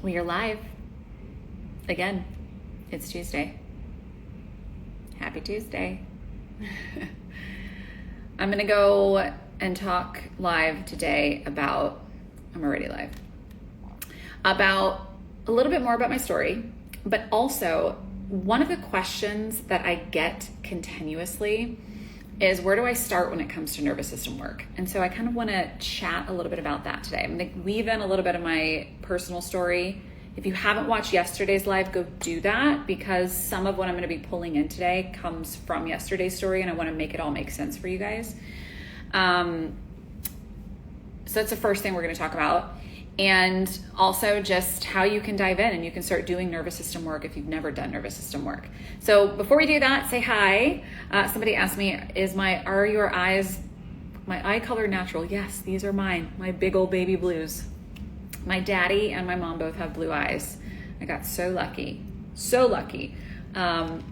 We are live. Again, it's Tuesday. Happy Tuesday. I'm going to go and talk live today about, I'm already live, about a little bit more about my story, but also one of the questions that I get continuously is, where do I start when it comes to nervous system work? And so I kind of want to chat a little bit about that today. I'm going to weave in a little bit of my personal story. If you haven't watched yesterday's live, go do that, because some of what I'm going to be pulling in today comes from yesterday's story, and I want to make it all make sense for you guys. So that's the first thing we're going to talk about. And also just how you can dive in and you can start doing nervous system work if you've never done nervous system work. So before we do that, say hi. Somebody asked me, are your eyes, my eye color natural? Yes, these are mine, my big old baby blues. My daddy and my mom both have blue eyes. I got so lucky, so lucky.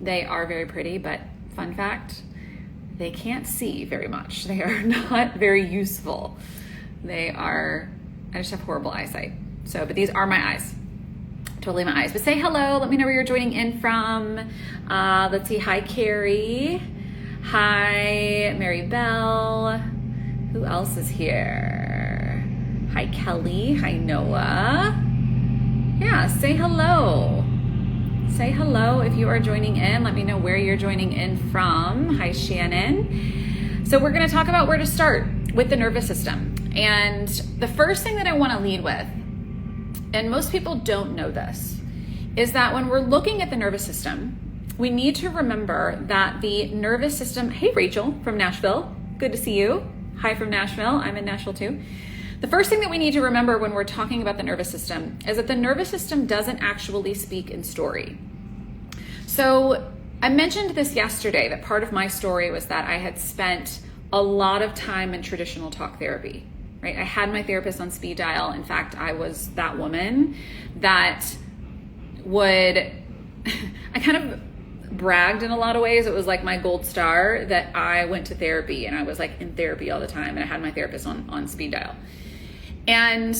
They are very pretty, but fun fact, they can't see very much. They are not very useful. I just have horrible eyesight. But these are my eyes. Totally my eyes. But say hello. Let me know where you're joining in from. Let's see. Hi, Carrie. Hi, Mary Bell. Who else is here? Hi, Kelly. Hi, Noah. Yeah, say hello. Say hello if you are joining in. Let me know where you're joining in from. Hi, Shannon. So we're going to talk about where to start with the nervous system. And the first thing that I want to lead with, and most people don't know this, is that when we're looking at the nervous system, we need to remember that the nervous system, hey Rachel from Nashville, good to see you. Hi from Nashville, I'm in Nashville too. The first thing that we need to remember when we're talking about the nervous system is that the nervous system doesn't actually speak in story. So I mentioned this yesterday, that part of my story was that I had spent a lot of time in traditional talk therapy. Right? I had my therapist on speed dial. In fact, I was that woman that would, I kind of bragged in a lot of ways. It was like my gold star that I went to therapy, and I was like in therapy all the time, and I had my therapist on speed dial. And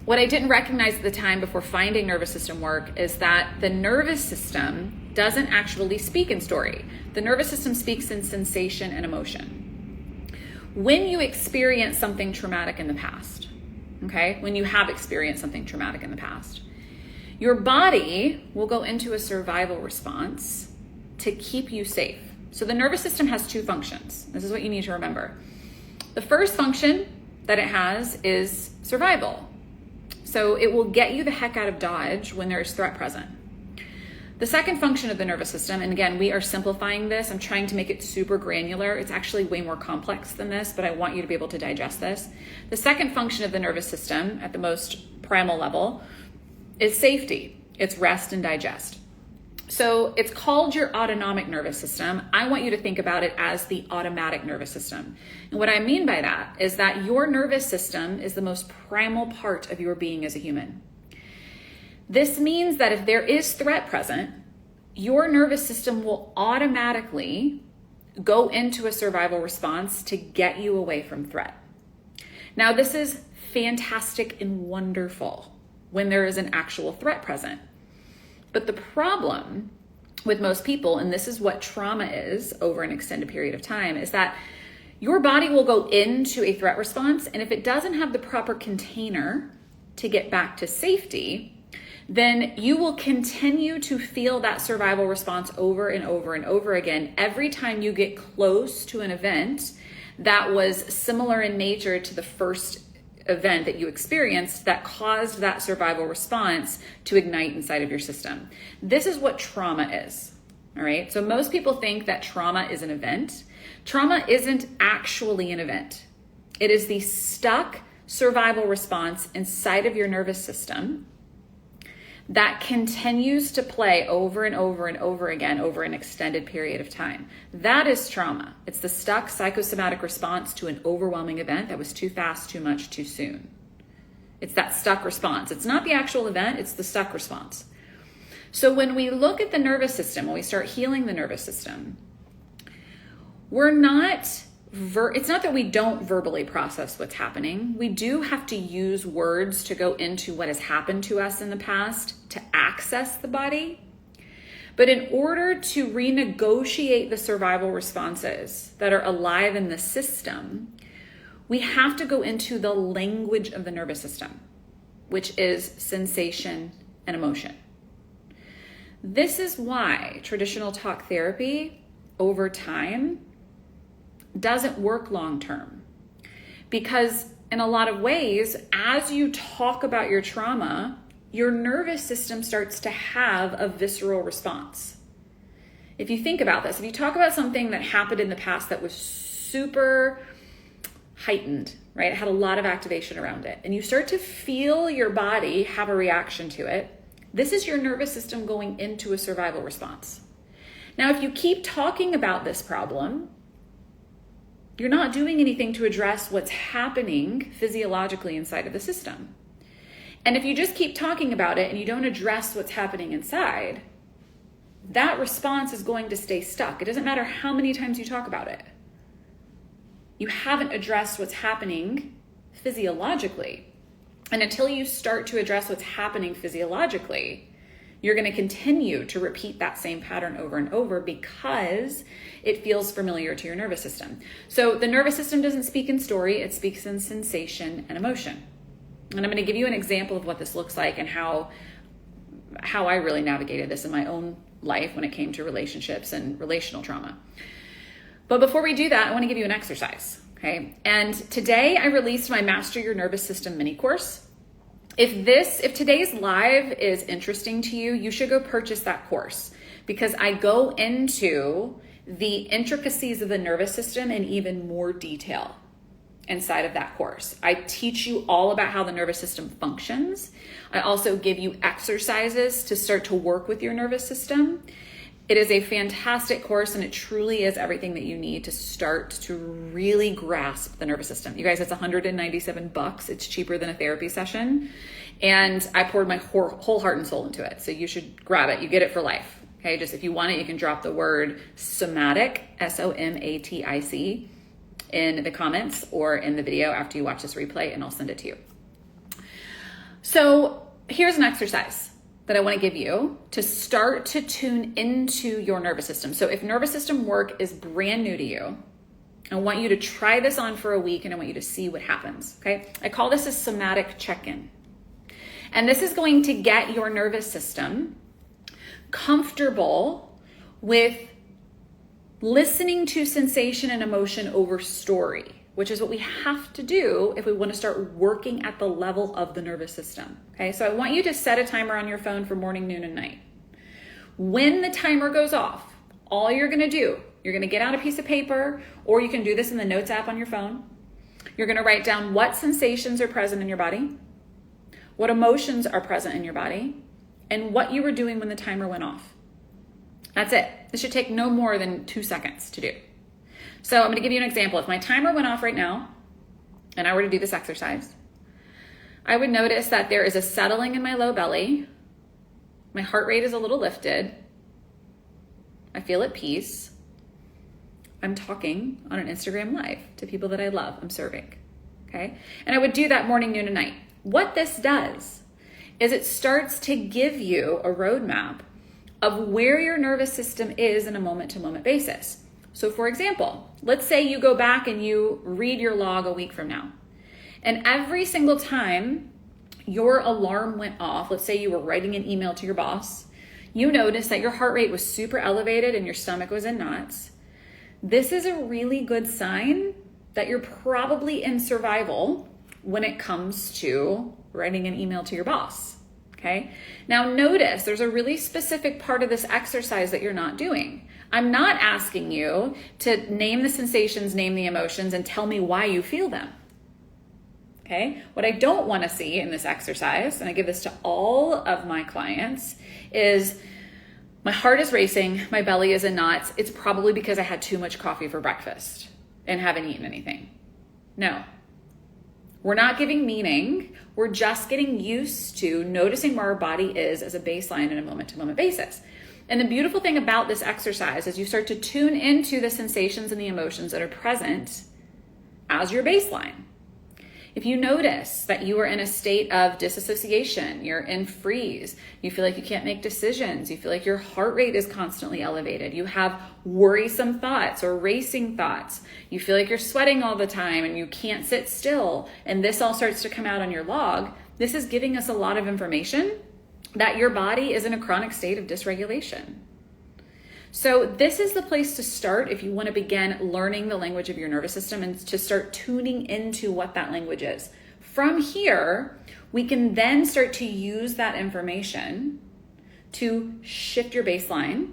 what I didn't recognize at the time before finding nervous system work is that the nervous system doesn't actually speak in story. The nervous system speaks in sensation and emotion. When you experience something traumatic in the past, okay, when you have experienced something traumatic in the past, your body will go into a survival response to keep you safe. So the nervous system has two functions. This is what you need to remember. The first function that it has is survival. So it will get you the heck out of Dodge when there is threat present. The second function of the nervous system, and again, we are simplifying this. I'm trying to make it super granular. It's actually way more complex than this, but I want you to be able to digest this. The second function of the nervous system at the most primal level is safety. It's rest and digest. So it's called your autonomic nervous system. I want you to think about it as the automatic nervous system. And what I mean by that is that your nervous system is the most primal part of your being as a human. This means that if there is threat present, your nervous system will automatically go into a survival response to get you away from threat. Now, this is fantastic and wonderful when there is an actual threat present. But the problem with most people, and this is what trauma is over an extended period of time, is that your body will go into a threat response, and if it doesn't have the proper container to get back to safety, then you will continue to feel that survival response over and over and over again every time you get close to an event that was similar in nature to the first event that you experienced that caused that survival response to ignite inside of your system. This is what trauma is, all right? So most people think that trauma is an event. Trauma isn't actually an event. It is the stuck survival response inside of your nervous system that continues to play over and over and over again over an extended period of time. That is trauma. It's the stuck psychosomatic response to an overwhelming event that was too fast, too much, too soon. It's that stuck response. It's not the actual event, it's the stuck response. So when we look at the nervous system, when we start healing the nervous system, we're not it's not that we don't verbally process what's happening. We do have to use words to go into what has happened to us in the past to access the body. But in order to renegotiate the survival responses that are alive in the system, we have to go into the language of the nervous system, which is sensation and emotion. This is why traditional talk therapy over time doesn't work long term. Because in a lot of ways, as you talk about your trauma, your nervous system starts to have a visceral response. If you think about this, if you talk about something that happened in the past that was super heightened, right? It had a lot of activation around it, and you start to feel your body have a reaction to it, this is your nervous system going into a survival response. Now, if you keep talking about this problem, you're not doing anything to address what's happening physiologically inside of the system. And if you just keep talking about it and you don't address what's happening inside, that response is going to stay stuck. It doesn't matter how many times you talk about it. You haven't addressed what's happening physiologically. And until you start to address what's happening physiologically, you're going to continue to repeat that same pattern over and over because it feels familiar to your nervous system. So the nervous system doesn't speak in story, it speaks in sensation and emotion. And I'm going to give you an example of what this looks like and how I really navigated this in my own life when it came to relationships and relational trauma. But before we do that, I want to give you an exercise, okay? And today I released my Master Your Nervous System mini course. If today's live is interesting to you, you should go purchase that course because I go into the intricacies of the nervous system in even more detail inside of that course. I teach you all about how the nervous system functions. I also give you exercises to start to work with your nervous system. It is a fantastic course and it truly is everything that you need to start to really grasp the nervous system. You guys, it's $197. It's cheaper than a therapy session. And I poured my whole heart and soul into it. So you should grab it. You get it for life. Okay, just if you want it, you can drop the word somatic, SOMATIC, in the comments or in the video after you watch this replay, and I'll send it to you. So here's an exercise that I want to give you to start to tune into your nervous system. So if nervous system work is brand new to you, I want you to try this on for a week and I want you to see what happens, okay? I call this a somatic check-in. And this is going to get your nervous system comfortable with listening to sensation and emotion over story, which is what we have to do if we want to start working at the level of the nervous system. Okay, so I want you to set a timer on your phone for morning, noon, and night. When the timer goes off, all you're going to do, you're going to get out a piece of paper, or you can do this in the notes app on your phone. You're going to write down what sensations are present in your body, what emotions are present in your body, and what you were doing when the timer went off. That's it. This should take no more than 2 seconds to do. So I'm going to give you an example. If my timer went off right now and I were to do this exercise, I would notice that there is a settling in my low belly. My heart rate is a little lifted. I feel at peace. I'm talking on an Instagram live to people that I love. I'm serving. Okay. And I would do that morning, noon, and night. What this does is it starts to give you a roadmap of where your nervous system is in a moment-to-moment basis. So for example, let's say you go back and you read your log a week from now. And every single time your alarm went off, let's say you were writing an email to your boss, you noticed that your heart rate was super elevated and your stomach was in knots. This is a really good sign that you're probably in survival when it comes to writing an email to your boss. Okay. Now notice there's a really specific part of this exercise that you're not doing. I'm not asking you to name the sensations, name the emotions, and tell me why you feel them. Okay. What I don't want to see in this exercise, and I give this to all of my clients, is my heart is racing, my belly is in knots. It's probably because I had too much coffee for breakfast and haven't eaten anything. No. We're not giving meaning. We're just getting used to noticing where our body is as a baseline in a moment-to-moment basis. And the beautiful thing about this exercise is you start to tune into the sensations and the emotions that are present as your baseline. If you notice that you are in a state of disassociation, you're in freeze, you feel like you can't make decisions, you feel like your heart rate is constantly elevated, you have worrisome thoughts or racing thoughts, you feel like you're sweating all the time and you can't sit still, and this all starts to come out on your log, this is giving us a lot of information that your body is in a chronic state of dysregulation. So this is the place to start if you want to begin learning the language of your nervous system and to start tuning into what that language is. From here, we can then start to use that information to shift your baseline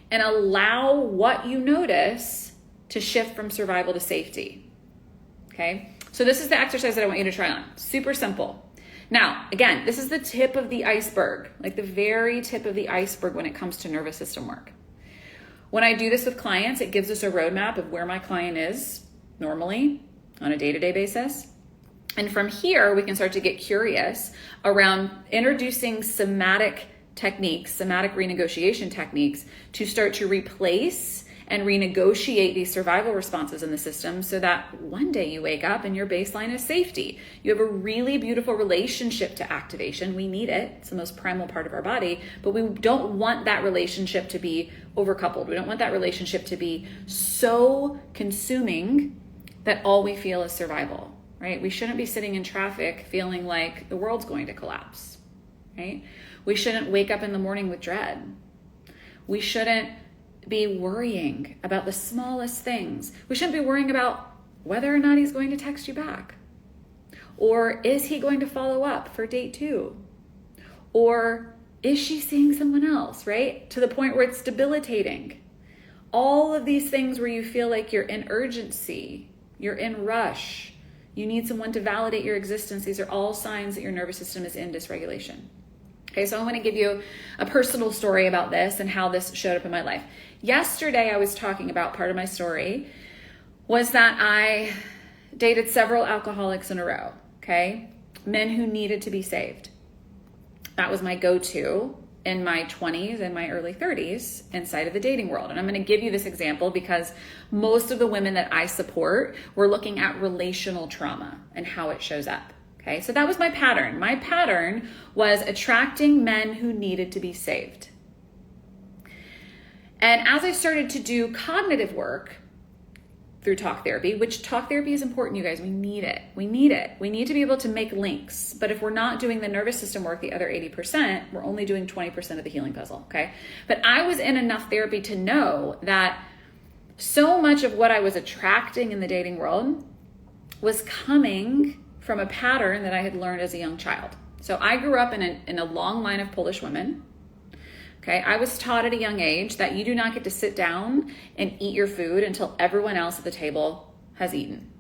and allow what you notice to shift from survival to safety. Okay? So this is the exercise that I want you to try on. Super simple. Now, again, this is the tip of the iceberg, like the very tip of the iceberg when it comes to nervous system work. When I do this with clients, it gives us a roadmap of where my client is normally on a day-to-day basis. And from here, we can start to get curious around introducing somatic techniques, somatic renegotiation techniques to start to replace and renegotiate these survival responses in the system so that one day you wake up and your baseline is safety. You have a really beautiful relationship to activation. We need it. It's the most primal part of our body, but we don't want that relationship to be overcoupled. We don't want that relationship to be so consuming that all we feel is survival, right? We shouldn't be sitting in traffic feeling like the world's going to collapse, right? We shouldn't wake up in the morning with dread. We shouldn't be worrying about the smallest things. We shouldn't be worrying about whether or not he's going to text you back. Or is he going to follow up for date 2? Or is she seeing someone else, right? To the point where it's debilitating. All of these things where you feel like you're in urgency, you're in rush, you need someone to validate your existence. These are all signs that your nervous system is in dysregulation. Okay, so I want to give you a personal story about this and how this showed up in my life. Yesterday, I was talking about part of my story was that I dated several alcoholics in a row, okay? Men who needed to be saved. That was my go-to in my 20s and my early 30s inside of the dating world. And I'm going to give you this example because most of the women that I support were looking at relational trauma and how it shows up. Okay, so that was my pattern. My pattern was attracting men who needed to be saved. And as I started to do cognitive work through talk therapy, which talk therapy is important, you guys, we need it. We need it. We need to be able to make links. But if we're not doing the nervous system work, the other 80%, we're only doing 20% of the healing puzzle, okay? But I was in enough therapy to know that so much of what I was attracting in the dating world was coming from a pattern that I had learned as a young child. So I grew up in a long line of Polish women. Okay, I was taught at a young age that you do not get to sit down and eat your food until everyone else at the table has eaten,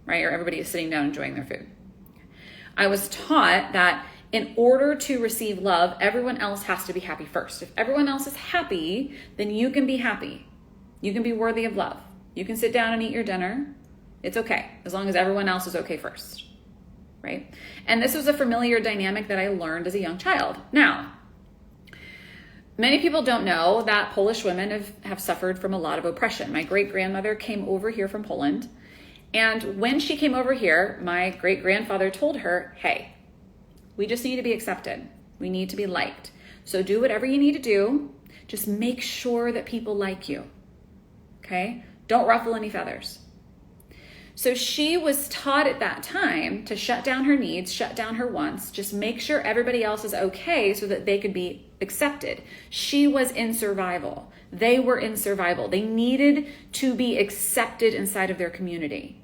right? Or everybody is sitting down enjoying their food. I was taught that in order to receive love, everyone else has to be happy first. If everyone else is happy, then you can be happy. You can be worthy of love. You can sit down and eat your dinner. It's okay, as long as everyone else is okay first. Right? And this was a familiar dynamic that I learned as a young child. Now, many people don't know that Polish women have suffered from a lot of oppression. My great-grandmother came over here from Poland, and when she came over here, my great-grandfather told her, hey, we just need to be accepted. We need to be liked. So do whatever you need to do. Just make sure that people like you. Okay? Don't ruffle any feathers. So she was taught at that time to shut down her needs, shut down her wants, just make sure everybody else is okay so that they could be accepted. She was in survival. They were in survival. They needed to be accepted inside of their community.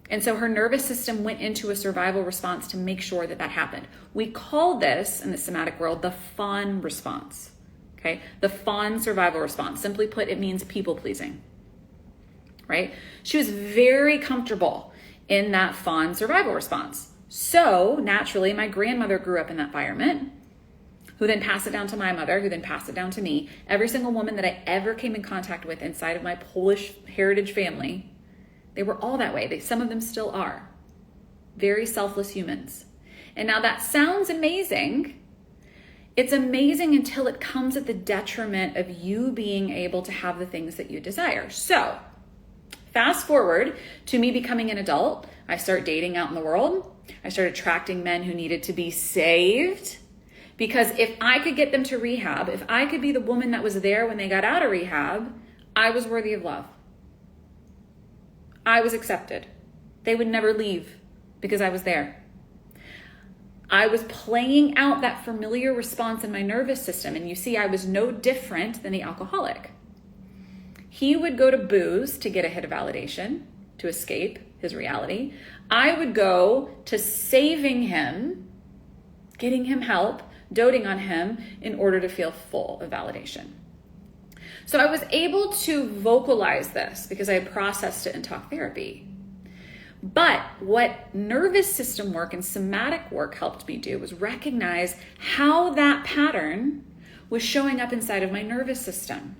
And so her nervous system went into a survival response to make sure that that happened. We call this, in the somatic world, the fawn response. Okay? The fawn survival response. Simply put, it means people pleasing. Right? She was very comfortable in that fawn survival response. So naturally, my grandmother grew up in that environment, who then passed it down to my mother, who then passed it down to me. Every single woman that I ever came in contact with inside of my Polish heritage family, they were all that way. Some of them still are. Very selfless humans. And now that sounds amazing It's amazing until it comes at the detriment of you being able to have the things that you desire. So fast forward to me becoming an adult. I start dating out in the world. I started attracting men who needed to be saved, because if I could get them to rehab, if I could be the woman that was there when they got out of rehab, I was worthy of love. I was accepted. They would never leave because I was there. I was playing out that familiar response in my nervous system. And you see, I was no different than the alcoholic. He would go to booze to get a hit of validation, to escape his reality. I would go to saving him, getting him help, doting on him in order to feel full of validation. So I was able to vocalize this because I had processed it in talk therapy. But what nervous system work and somatic work helped me do was recognize how that pattern was showing up inside of my nervous system.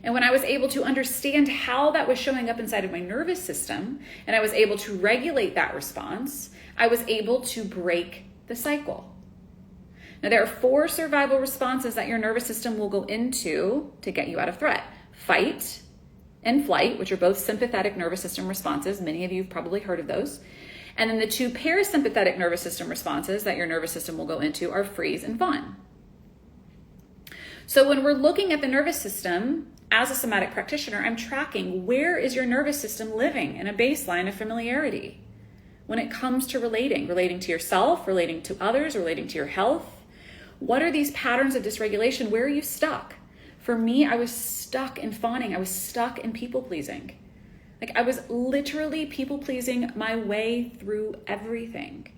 And when I was able to understand how that was showing up inside of my nervous system, and I was able to regulate that response, I was able to break the cycle. Now, there are 4 survival responses that your nervous system will go into to get you out of threat. Fight and flight, which are both sympathetic nervous system responses. Many of you have probably heard of those. And then the 2 parasympathetic nervous system responses that your nervous system will go into are freeze and fawn. So when we're looking at the nervous system, as a somatic practitioner, I'm tracking where is your nervous system living in a baseline of familiarity when it comes to relating to yourself, relating to others, relating to your health. What are these patterns of dysregulation? Where are you stuck? For me, I was stuck in fawning. I was stuck in people pleasing. Like, I was literally people pleasing my way through everything.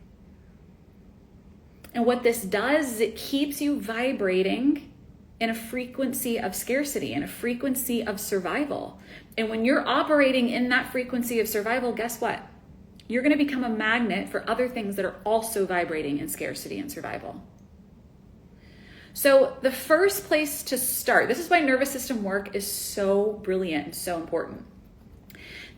And what this does is it keeps you vibrating in a frequency of scarcity, in a frequency of survival. And when you're operating in that frequency of survival, guess what? You're going to become a magnet for other things that are also vibrating in scarcity and survival. So the first place to start, this is why nervous system work is so brilliant and so important.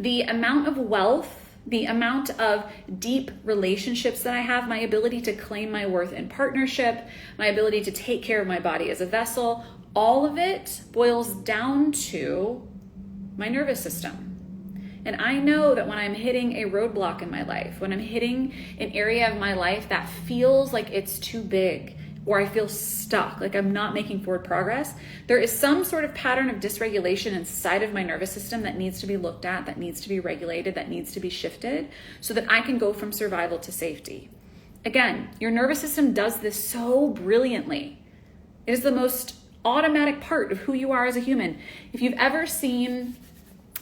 The amount of wealth, the amount of deep relationships that I have, my ability to claim my worth in partnership, my ability to take care of my body as a vessel, all of it boils down to my nervous system. And I know that when I'm hitting a roadblock in my life, when I'm hitting an area of my life that feels like it's too big, or I feel stuck, like I'm not making forward progress, there is some sort of pattern of dysregulation inside of my nervous system that needs to be looked at, that needs to be regulated, that needs to be shifted so that I can go from survival to safety. Again, your nervous system does this so brilliantly. It is the most automatic part of who you are as a human. If you've ever seen,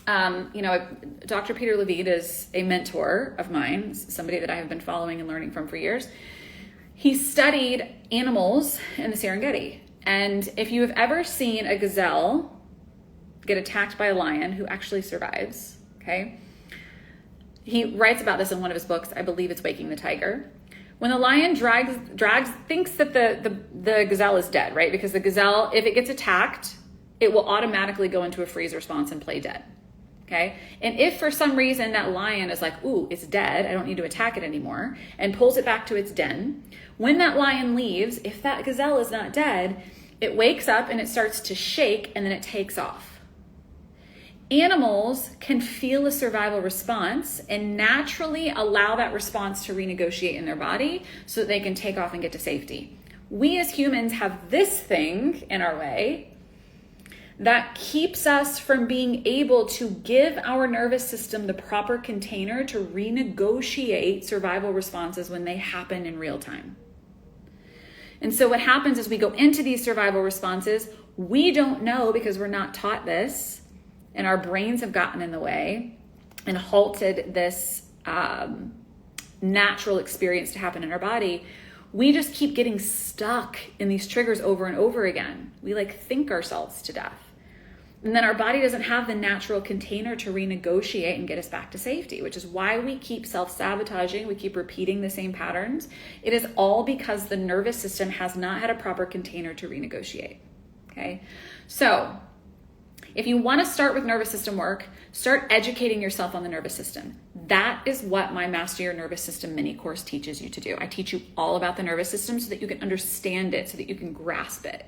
Dr. Peter Levine is a mentor of mine, somebody that I have been following and learning from for years. He studied animals in the Serengeti. And if you have ever seen a gazelle get attacked by a lion who actually survives, okay? He writes about this in one of his books. I believe it's Waking the Tiger. When the lion thinks that the gazelle is dead, right? Because the gazelle, if it gets attacked, it will automatically go into a freeze response and play dead. Okay. And if for some reason that lion is like, ooh, it's dead, I don't need to attack it anymore, and pulls it back to its den, when that lion leaves, if that gazelle is not dead, it wakes up and it starts to shake and then it takes off. Animals can feel a survival response and naturally allow that response to renegotiate in their body so that they can take off and get to safety. We as humans have this thing in our way that keeps us from being able to give our nervous system the proper container to renegotiate survival responses when they happen in real time. And so what happens is we go into these survival responses, we don't know because we're not taught this, and our brains have gotten in the way and halted this natural experience to happen in our body. We just keep getting stuck in these triggers over and over again. We think ourselves to death. And then our body doesn't have the natural container to renegotiate and get us back to safety, which is why we keep self-sabotaging. We keep repeating the same patterns. It is all because the nervous system has not had a proper container to renegotiate. Okay. So If you want to start with nervous system work, start educating yourself on the nervous system. That is what my Master Your Nervous System mini course teaches you to do. I teach you all about the nervous system so that you can understand it, so that you can grasp it.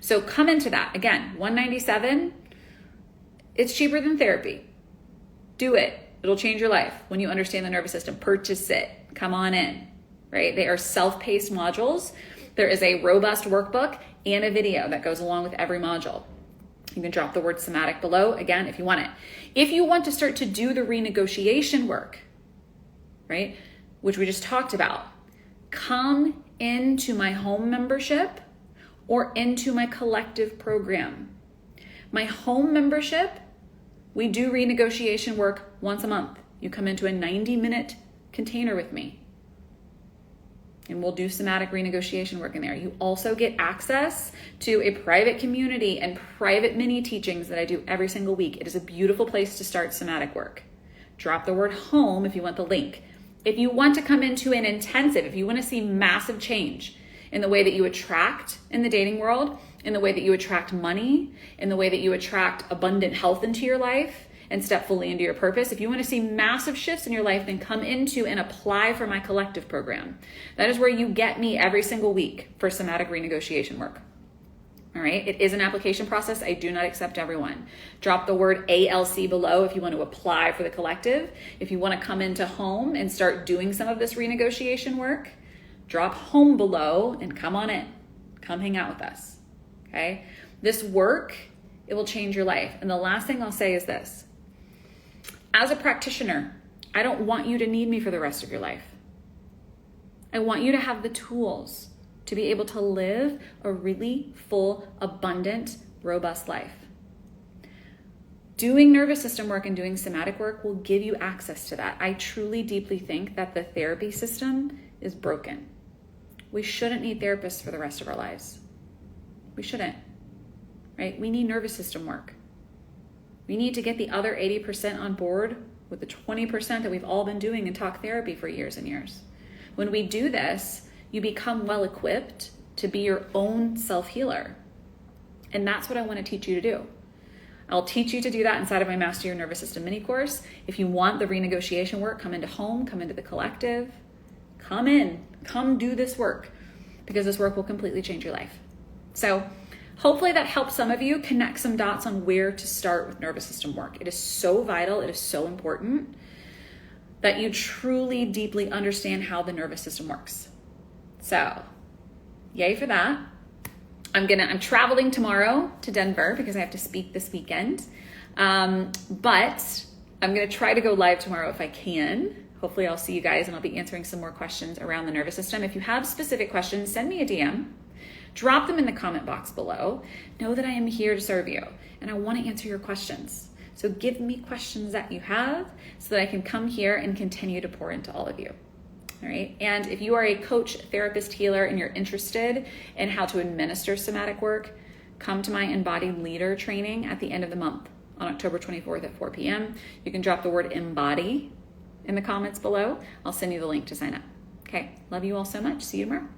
So come into that. Again, $197, it's cheaper than therapy. Do it. It'll change your life when you understand the nervous system. Purchase it. Come on in, right? They are self-paced modules. There is a robust workbook and a video that goes along with every module. You can drop the word somatic below, again, if you want it. If you want to start to do the renegotiation work, right, which we just talked about, come into my home membership or into my collective program. My home membership, we do renegotiation work once a month. You come into a 90-minute container with me, and we'll do somatic renegotiation work in there. You also get access to a private community and private mini teachings that I do every single week. It is a beautiful place to start somatic work. Drop the word home if you want the link. If you want to come into an intensive, if you want to see massive change in the way that you attract in the dating world, in the way that you attract money, in the way that you attract abundant health into your life, and step fully into your purpose. If you want to see massive shifts in your life, then come into and apply for my collective program. That is where you get me every single week for somatic renegotiation work. All right. It is an application process. I do not accept everyone. Drop the word ALC below if you want to apply for the collective. If you want to come into home and start doing some of this renegotiation work, drop home below and come on in. Come hang out with us. Okay. This work, it will change your life. And the last thing I'll say is this. As a practitioner, I don't want you to need me for the rest of your life. I want you to have the tools to be able to live a really full, abundant, robust life. Doing nervous system work and doing somatic work will give you access to that. I truly, deeply think that the therapy system is broken. We shouldn't need therapists for the rest of our lives. We shouldn't, right? We need nervous system work. We need to get the other 80% on board with the 20% that we've all been doing in talk therapy for years and years. When we do this, you become well equipped to be your own self-healer. And that's what I want to teach you to do. I'll teach you to do that inside of my Master Your Nervous System mini course. If you want the renegotiation work, come into home, come into the collective, come in, come do this work, because this work will completely change your life. So hopefully that helps some of you connect some dots on where to start with nervous system work. It is so vital, it is so important that you truly, deeply understand how the nervous system works. So, yay for that. I'm traveling tomorrow to Denver because I have to speak this weekend. But I'm gonna try to go live tomorrow if I can. Hopefully I'll see you guys and I'll be answering some more questions around the nervous system. If you have specific questions, send me a DM. Drop them in the comment box below. Know that I am here to serve you and I want to answer your questions. So give me questions that you have so that I can come here and continue to pour into all of you. All right. And if you are a coach, therapist, healer, and you're interested in how to administer somatic work, come to my Embodied Leader training at the end of the month on October 24th at 4 p.m. You can drop the word embody in the comments below. I'll send you the link to sign up. Okay. Love you all so much. See you tomorrow.